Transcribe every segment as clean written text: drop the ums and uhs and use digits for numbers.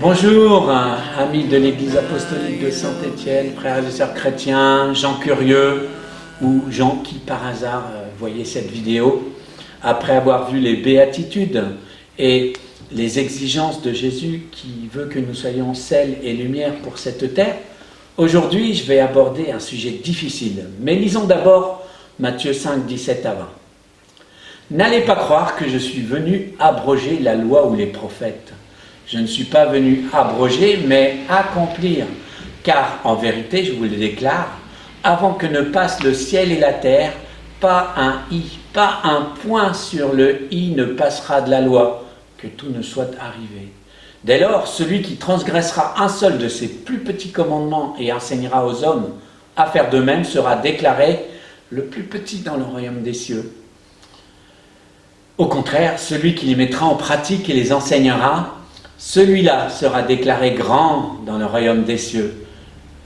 Bonjour, amis de l'Église apostolique de Saint-Étienne, frères et sœurs chrétiens, gens curieux ou gens qui par hasard voyaient cette vidéo. Après avoir vu les béatitudes et les exigences de Jésus qui veut que nous soyons sel et lumière pour cette terre, aujourd'hui je vais aborder un sujet difficile. Mais lisons d'abord Matthieu 5, 17 à 20. N'allez pas croire que je suis venu abroger la loi ou les prophètes. Je ne suis pas venu abroger, mais accomplir. Car, en vérité, je vous le déclare, avant que ne passe le ciel et la terre, pas un i, pas un point sur le i ne passera de la loi, que tout ne soit arrivé. Dès lors, celui qui transgressera un seul de ces plus petits commandements et enseignera aux hommes à faire de même sera déclaré le plus petit dans le royaume des cieux. Au contraire, celui qui les mettra en pratique et les enseignera, celui-là sera déclaré grand dans le royaume des cieux.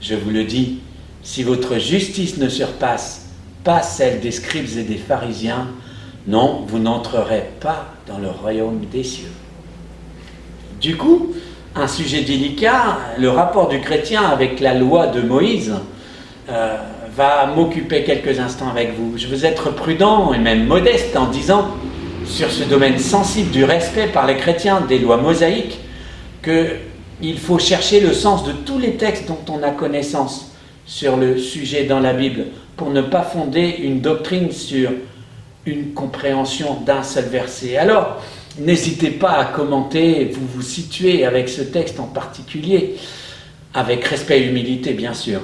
Je vous le dis, si votre justice ne surpasse pas celle des scribes et des pharisiens, non, vous n'entrerez pas dans le royaume des cieux. Du coup, un sujet délicat, le rapport du chrétien avec la loi de Moïse, va m'occuper quelques instants avec vous. Je veux être prudent et même modeste en disant, sur ce domaine sensible du respect par les chrétiens des lois mosaïques, qu'il faut chercher le sens de tous les textes dont on a connaissance sur le sujet dans la Bible, pour ne pas fonder une doctrine sur une compréhension d'un seul verset. Alors, n'hésitez pas à commenter, vous vous situez avec ce texte en particulier, avec respect et humilité bien sûr.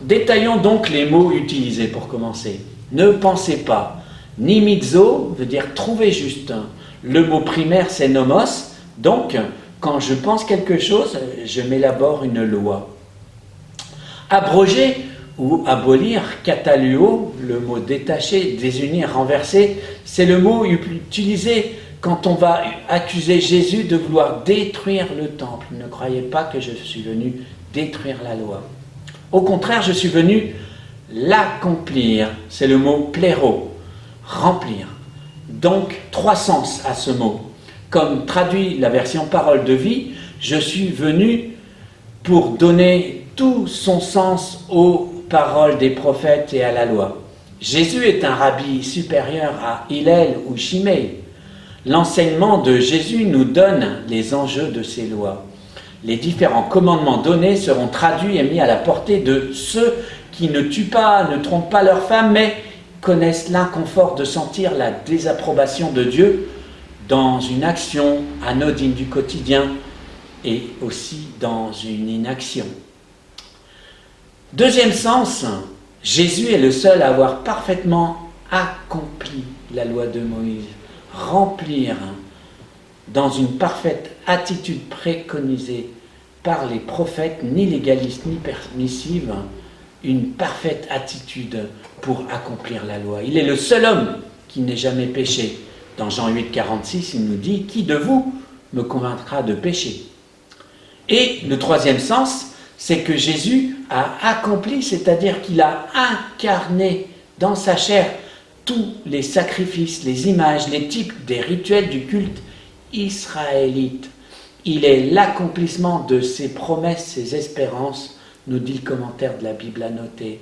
Détaillons donc les mots utilisés pour commencer. Ne pensez pas. Nimizo veut dire trouver juste. Le mot primaire c'est nomos, donc quand je pense quelque chose, je m'élabore une loi. Abroger ou abolir, kataluo, le mot détaché, désunir, renverser, c'est le mot utilisé quand on va accuser Jésus de vouloir détruire le temple. Ne croyez pas que je suis venu détruire la loi. Au contraire, je suis venu l'accomplir. C'est le mot pléro, remplir. Donc, trois sens à ce mot. Comme traduit la version parole de vie, je suis venu pour donner tout son sens aux paroles des prophètes et à la loi. Jésus est un rabbi supérieur à Hillel ou Shimei. L'enseignement de Jésus nous donne les enjeux de ces lois. Les différents commandements donnés seront traduits et mis à la portée de ceux qui ne tuent pas, ne trompent pas leurs femmes, mais connaissent l'inconfort de sentir la désapprobation de Dieu dans une action anodine du quotidien et aussi dans une inaction. Deuxième sens, Jésus est le seul à avoir parfaitement accompli la loi de Moïse. Remplir dans une parfaite attitude préconisée par les prophètes, ni légaliste ni permissive, une parfaite attitude pour accomplir la loi. Il est le seul homme qui n'ait jamais péché. Dans Jean 8, 46, il nous dit « Qui de vous me convaincra de pécher ?» Et le troisième sens, c'est que Jésus a accompli, c'est-à-dire qu'il a incarné dans sa chair tous les sacrifices, les images, les types des rituels du culte israélite. Il est l'accomplissement de ses promesses, ses espérances, nous dit le commentaire de la Bible annotée.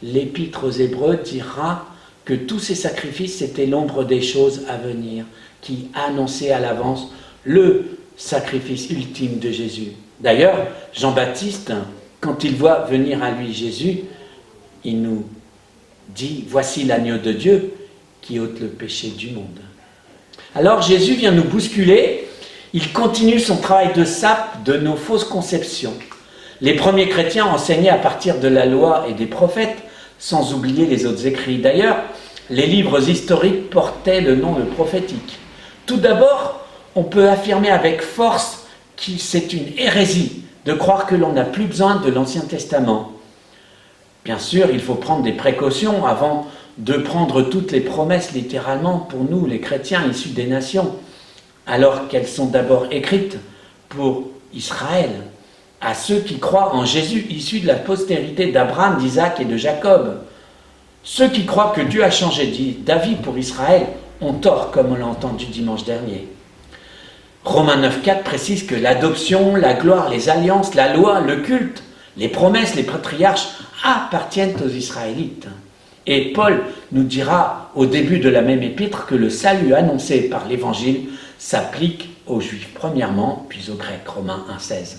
L'Épître aux Hébreux dira que tous ces sacrifices étaient l'ombre des choses à venir, qui annonçaient à l'avance le sacrifice ultime de Jésus. D'ailleurs, Jean-Baptiste, quand il voit venir à lui Jésus, il nous dit « Voici l'agneau de Dieu qui ôte le péché du monde ». Alors Jésus vient nous bousculer, il continue son travail de sape de nos fausses conceptions. Les premiers chrétiens enseignaient à partir de la loi et des prophètes, sans oublier les autres écrits. D'ailleurs, les livres historiques portaient le nom de prophétique. Tout d'abord, on peut affirmer avec force que c'est une hérésie de croire que l'on n'a plus besoin de l'Ancien Testament. Bien sûr, il faut prendre des précautions avant de prendre toutes les promesses littéralement pour nous, les chrétiens issus des nations, alors qu'elles sont d'abord écrites pour Israël, à ceux qui croient en Jésus, issus de la postérité d'Abraham, d'Isaac et de Jacob. Ceux qui croient que Dieu a changé d'avis pour Israël ont tort, comme on l'a entendu dimanche dernier. Romains 9,4 précise que l'adoption, la gloire, les alliances, la loi, le culte, les promesses, les patriarches appartiennent aux Israélites. Et Paul nous dira au début de la même épître que le salut annoncé par l'Évangile s'applique aux Juifs premièrement, puis aux Grecs, Romains 1,16.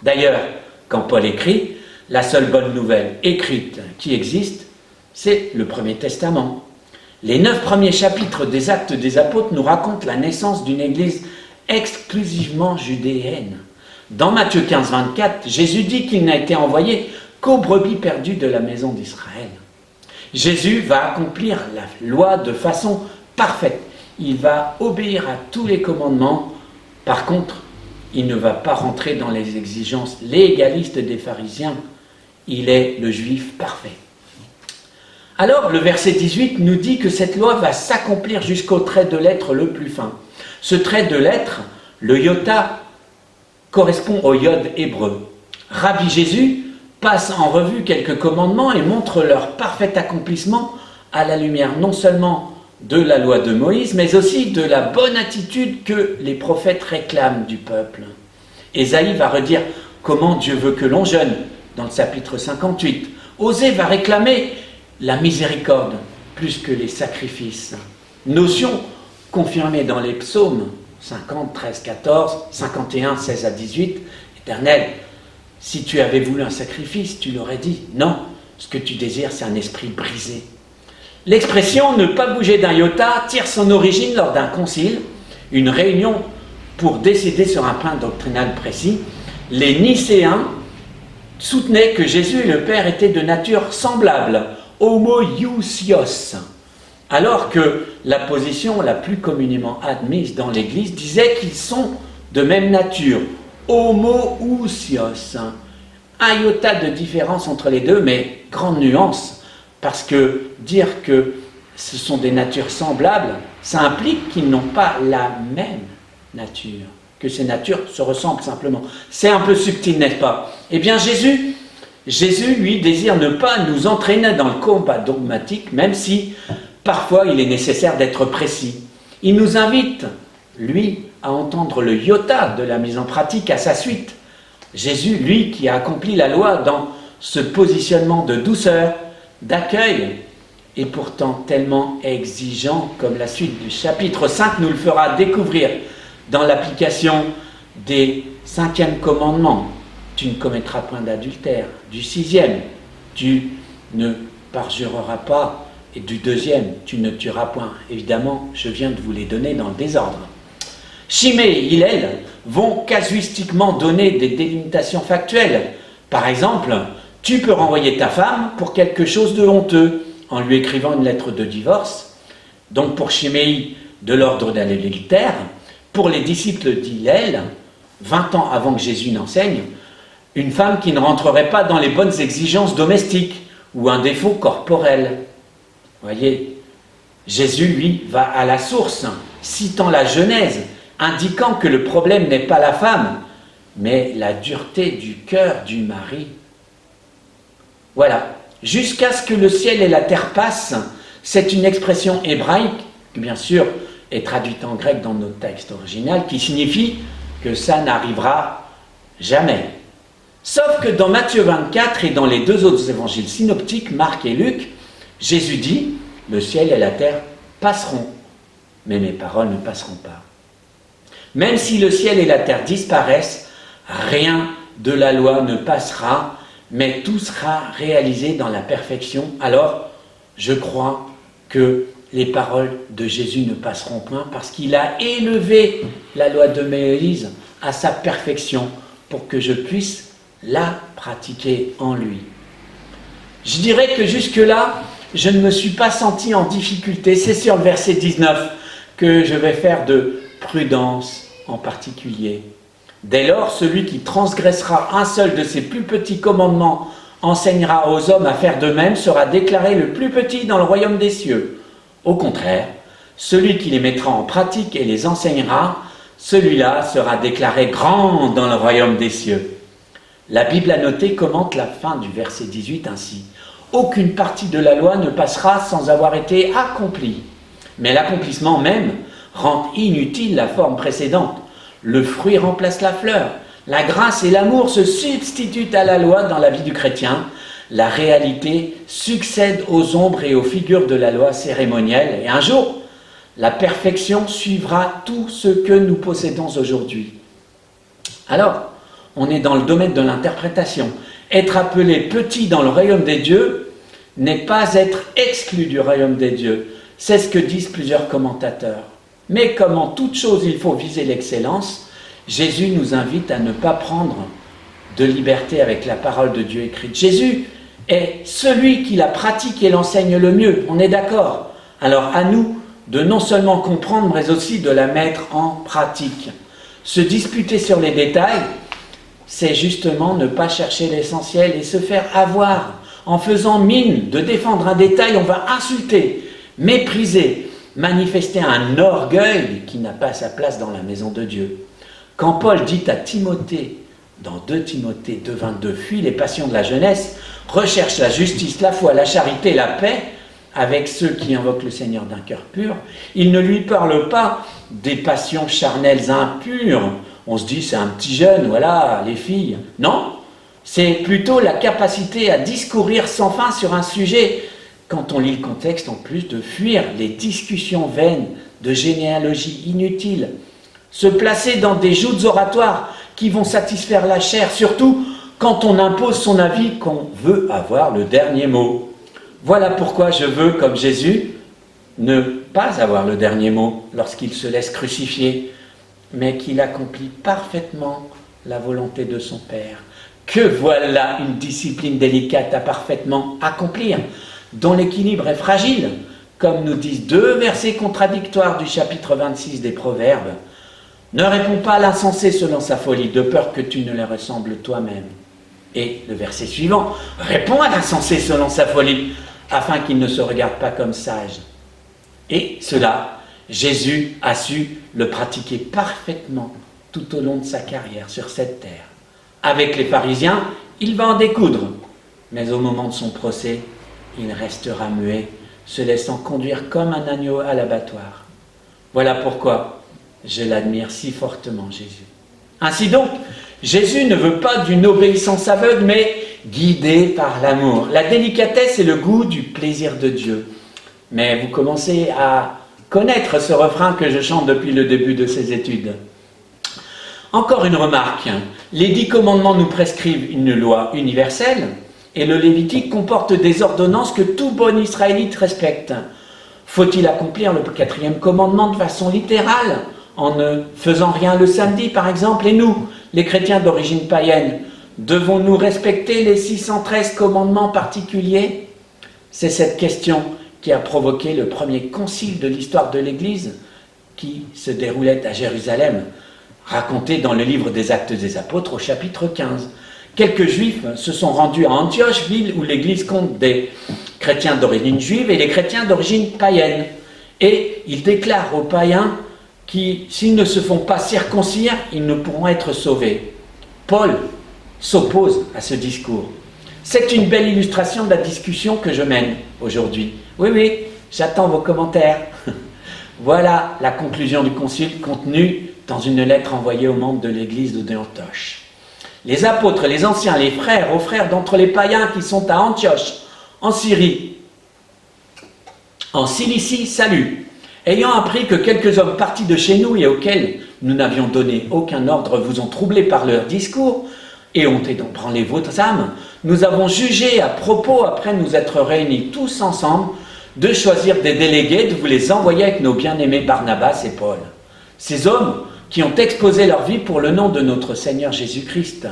D'ailleurs, quand Paul écrit, la seule bonne nouvelle écrite qui existe, c'est le Premier Testament. Les 9 premiers chapitres des Actes des Apôtres nous racontent la naissance d'une église exclusivement judéenne. Dans Matthieu 15, 24, Jésus dit qu'il n'a été envoyé qu'aux brebis perdues de la maison d'Israël. Jésus va accomplir la loi de façon parfaite. Il va obéir à tous les commandements. Par contre, il ne va pas rentrer dans les exigences légalistes des pharisiens. Il est le juif parfait. Alors, le verset 18 nous dit que cette loi va s'accomplir jusqu'au trait de lettre le plus fin. Ce trait de lettre, le iota, correspond au iode hébreu. Rabbi Jésus passe en revue quelques commandements et montre leur parfait accomplissement à la lumière non seulement de la loi de Moïse, mais aussi de la bonne attitude que les prophètes réclament du peuple. Ésaïe va redire comment Dieu veut que l'on jeûne, dans le chapitre 58. Osée va réclamer la miséricorde plus que les sacrifices. Notion confirmée dans les psaumes 50, 13, 14, 51, 16 à 18. Éternel, si tu avais voulu un sacrifice, tu l'aurais dit. Non, ce que tu désires, c'est un esprit brisé. L'expression « ne pas bouger d'un iota » tire son origine lors d'un concile, une réunion pour décider sur un point doctrinal précis. Les Nicéens soutenaient que Jésus et le Père étaient de nature semblable, homoiousios, alors que la position la plus communément admise dans l'Église disait qu'ils sont de même nature, homoousios. Un iota de différence entre les deux, mais grande nuance, parce que dire que ce sont des natures semblables, ça implique qu'ils n'ont pas la même nature, que ces natures se ressemblent simplement. C'est un peu subtil, n'est-ce pas? Eh bien Jésus, lui, désire ne pas nous entraîner dans le combat dogmatique, même si parfois il est nécessaire d'être précis. Il nous invite, lui, à entendre le iota de la mise en pratique à sa suite. Jésus, lui, qui a accompli la loi dans ce positionnement de douceur, d'accueil, et pourtant tellement exigeant, comme la suite du chapitre 5 nous le fera découvrir dans l'application des 5e commandements. Tu ne commettras point d'adultère. Du 6e, tu ne parjureras pas. Et du 2e, tu ne tueras point. Évidemment, je viens de vous les donner dans le désordre. Chimée et Hillel vont casuistiquement donner des délimitations factuelles. Par exemple, tu peux renvoyer ta femme pour quelque chose de honteux en lui écrivant une lettre de divorce. Donc pour Chiméi, de l'ordre de l'adultère. Pour les disciples d'Hillel, 20 ans avant que Jésus n'enseigne, une femme qui ne rentrerait pas dans les bonnes exigences domestiques ou un défaut corporel. Voyez, Jésus, lui, va à la source, citant la Genèse, indiquant que le problème n'est pas la femme, mais la dureté du cœur du mari. Voilà, jusqu'à ce que le ciel et la terre passent, c'est une expression hébraïque, qui bien sûr est traduite en grec dans notre texte original, qui signifie que ça n'arrivera jamais. Sauf que dans Matthieu 24 et dans les 2 autres évangiles synoptiques, Marc et Luc, Jésus dit « Le ciel et la terre passeront, mais mes paroles ne passeront pas. » Même si le ciel et la terre disparaissent, rien de la loi ne passera, mais tout sera réalisé dans la perfection. Alors, je crois que les paroles de Jésus ne passeront point parce qu'il a élevé la loi de Moïse à sa perfection pour que je puisse la pratiquer en lui. Je dirais que jusque-là, je ne me suis pas senti en difficulté. C'est sur le verset 19 que je vais faire de prudence en particulier. Dès lors, celui qui transgressera un seul de ses plus petits commandements enseignera aux hommes à faire de même, sera déclaré le plus petit dans le royaume des cieux. Au contraire, celui qui les mettra en pratique et les enseignera, celui-là sera déclaré grand dans le royaume des cieux. La Bible annotée commente la fin du verset 18 ainsi. Aucune partie de la loi ne passera sans avoir été accomplie. Mais l'accomplissement même rend inutile la forme précédente. le fruit remplace la fleur. La grâce et l'amour se substituent à la loi dans la vie du chrétien. La réalité succède aux ombres et aux figures de la loi cérémonielle. Et un jour, la perfection suivra tout ce que nous possédons aujourd'hui. Alors, on est dans le domaine de l'interprétation. Être appelé petit dans le royaume des dieux n'est pas être exclu du royaume des dieux. C'est ce que disent plusieurs commentateurs. Mais comme en toute chose il faut viser l'excellence, Jésus nous invite à ne pas prendre de liberté avec la parole de Dieu écrite. Jésus est celui qui la pratique et l'enseigne le mieux, on est d'accord. Alors à nous de non seulement comprendre, mais aussi de la mettre en pratique. Se disputer sur les détails, c'est justement ne pas chercher l'essentiel et se faire avoir. En faisant mine de défendre un détail, on va insulter, mépriser, manifester un orgueil qui n'a pas sa place dans la maison de Dieu. Quand Paul dit à Timothée, dans 2 Timothée 2,22, « Fuis les passions de la jeunesse, recherche la justice, la foi, la charité, la paix, avec ceux qui invoquent le Seigneur d'un cœur pur. » Il ne lui parle pas des passions charnelles impures. On se dit, c'est un petit jeune, voilà, les filles. Non, c'est plutôt la capacité à discourir sans fin sur un sujet, quand on lit le contexte, en plus de fuir les discussions vaines de généalogie inutiles, se placer dans des joutes oratoires qui vont satisfaire la chair, surtout quand on impose son avis, qu'on veut avoir le dernier mot. Voilà pourquoi je veux, comme Jésus, ne pas avoir le dernier mot lorsqu'il se laisse crucifier, mais qu'il accomplit parfaitement la volonté de son Père. Que voilà une discipline délicate à parfaitement accomplir, dont l'équilibre est fragile, comme nous disent 2 versets contradictoires du chapitre 26 des Proverbes. Ne réponds pas à l'insensé selon sa folie, de peur que tu ne le ressembles toi-même. Et le verset suivant, réponds à l'insensé selon sa folie, afin qu'il ne se regarde pas comme sage. Et cela, Jésus a su le pratiquer parfaitement tout au long de sa carrière sur cette terre. Avec les pharisiens, il va en découdre, mais au moment de son procès, il restera muet, se laissant conduire comme un agneau à l'abattoir. Voilà pourquoi je l'admire si fortement, Jésus. Ainsi donc, Jésus ne veut pas d'une obéissance aveugle, mais guidée par l'amour, la délicatesse et le goût du plaisir de Dieu. Mais vous commencez à connaître ce refrain que je chante depuis le début de ces études. Encore une remarque, les 10 commandements nous prescrivent une loi universelle, et le Lévitique comporte des ordonnances que tout bon Israélite respecte. Faut-il accomplir le 4e commandement de façon littérale, en ne faisant rien le samedi par exemple? Et nous, les chrétiens d'origine païenne, devons-nous respecter les 613 commandements particuliers? C'est cette question qui a provoqué le premier concile de l'histoire de l'Église, qui se déroulait à Jérusalem, raconté dans le livre des Actes des Apôtres au chapitre 15. Quelques juifs se sont rendus à Antioche, ville où l'Église compte des chrétiens d'origine juive et les chrétiens d'origine païenne. Et ils déclarent aux païens qui, s'ils ne se font pas circoncire, ils ne pourront être sauvés. Paul s'oppose à ce discours. C'est une belle illustration de la discussion que je mène aujourd'hui. Oui, j'attends vos commentaires. Voilà la conclusion du concile contenue dans une lettre envoyée aux membres de l'église d'Antioche. Les apôtres, les anciens, les frères, aux frères d'entre les païens qui sont à Antioche, en Syrie, en Cilicie, salut. Ayant appris que quelques hommes partis de chez nous et auxquels nous n'avions donné aucun ordre vous ont troublés par leur discours et ont ébranlé vos âmes, nous avons jugé à propos, après nous être réunis tous ensemble, de choisir des délégués, de vous les envoyer avec nos bien-aimés Barnabas et Paul. Ces hommes qui ont exposé leur vie pour le nom de notre Seigneur Jésus-Christ.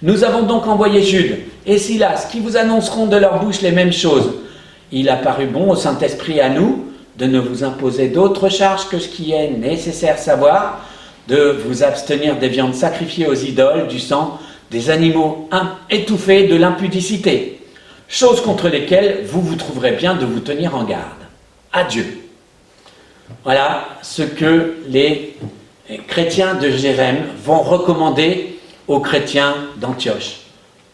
Nous avons donc envoyé Jude et Silas, qui vous annonceront de leur bouche les mêmes choses. Il a paru bon au Saint-Esprit à nous de ne vous imposer d'autres charges que ce qui est nécessaire savoir, de vous abstenir des viandes sacrifiées aux idoles, du sang, des animaux étouffés, de l'impudicité, choses contre lesquelles vous vous trouverez bien de vous tenir en garde. Adieu. Voilà ce que les chrétiens de Jérusalem vont recommander aux chrétiens d'Antioche.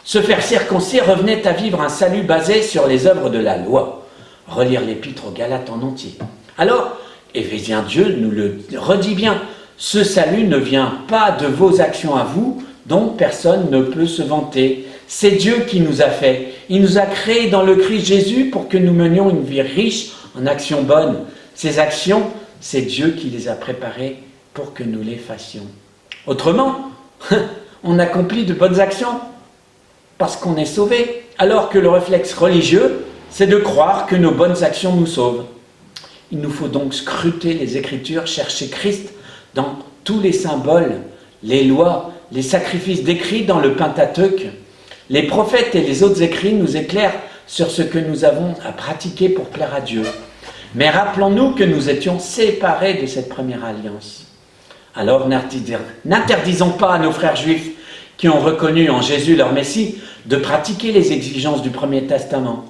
Se faire circoncire revenait à vivre un salut basé sur les œuvres de la loi. Relire l'épître aux Galates en entier. Alors, Éphésiens, Dieu nous le redit bien, Ce salut ne vient pas de vos actions à vous, dont personne ne peut se vanter. C'est Dieu qui nous a fait. Il nous a créés dans le Christ Jésus pour que nous menions une vie riche en actions bonnes. Ces actions, c'est Dieu qui les a préparées pour que nous les fassions. Autrement, on accomplit de bonnes actions parce qu'on est sauvé, alors que le réflexe religieux, c'est de croire que nos bonnes actions nous sauvent. Il nous faut donc scruter les Écritures, chercher Christ dans tous les symboles, les lois, les sacrifices décrits dans le Pentateuque. Les prophètes et les autres écrits nous éclairent sur ce que nous avons à pratiquer pour plaire à Dieu. Mais rappelons-nous que nous étions séparés de cette première alliance. Alors n'interdisons pas à nos frères juifs qui ont reconnu en Jésus leur Messie de pratiquer les exigences du Premier Testament.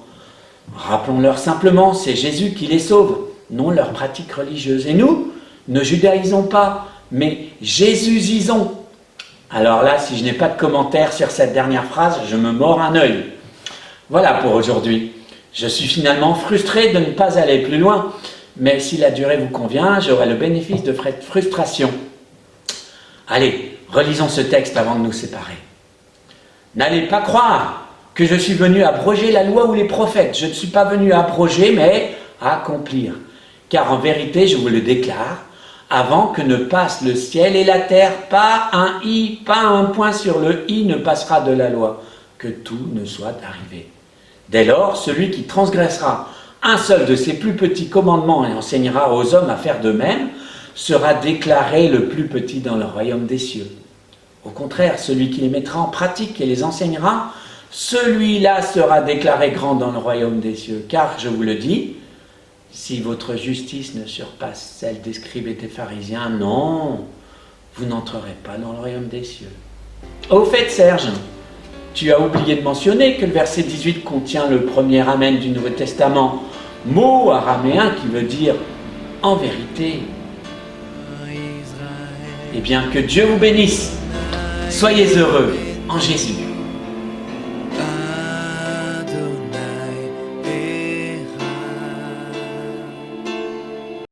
Rappelons-leur simplement, c'est Jésus qui les sauve, non leurs pratiques religieuses. Et nous, ne judaïsons pas, mais jésusisons. Alors là, si je n'ai pas de commentaire sur cette dernière phrase, je me mords un œil. Voilà pour aujourd'hui. Je suis finalement frustré de ne pas aller plus loin, mais si la durée vous convient, j'aurai le bénéfice de frustration. Allez, relisons ce texte avant de nous séparer. N'allez pas croire que je suis venu abroger la loi ou les prophètes. Je ne suis pas venu abroger, mais à accomplir. Car en vérité, je vous le déclare, avant que ne passe le ciel et la terre, pas un i, pas un point sur le i ne passera de la loi, que tout ne soit arrivé. Dès lors, celui qui transgressera un seul de ces plus petits commandements et enseignera aux hommes à faire de même, sera déclaré le plus petit dans le royaume des cieux. Au contraire, celui qui les mettra en pratique et les enseignera, celui-là sera déclaré grand dans le royaume des cieux. Car, je vous le dis, si votre justice ne surpasse celle des scribes et des pharisiens, non, vous n'entrerez pas dans le royaume des cieux. Au fait, Serge, tu as oublié de mentionner que le verset 18 contient le premier amen du Nouveau Testament, mot araméen qui veut dire « en vérité ». Eh bien, que Dieu vous bénisse. Soyez heureux en Jésus.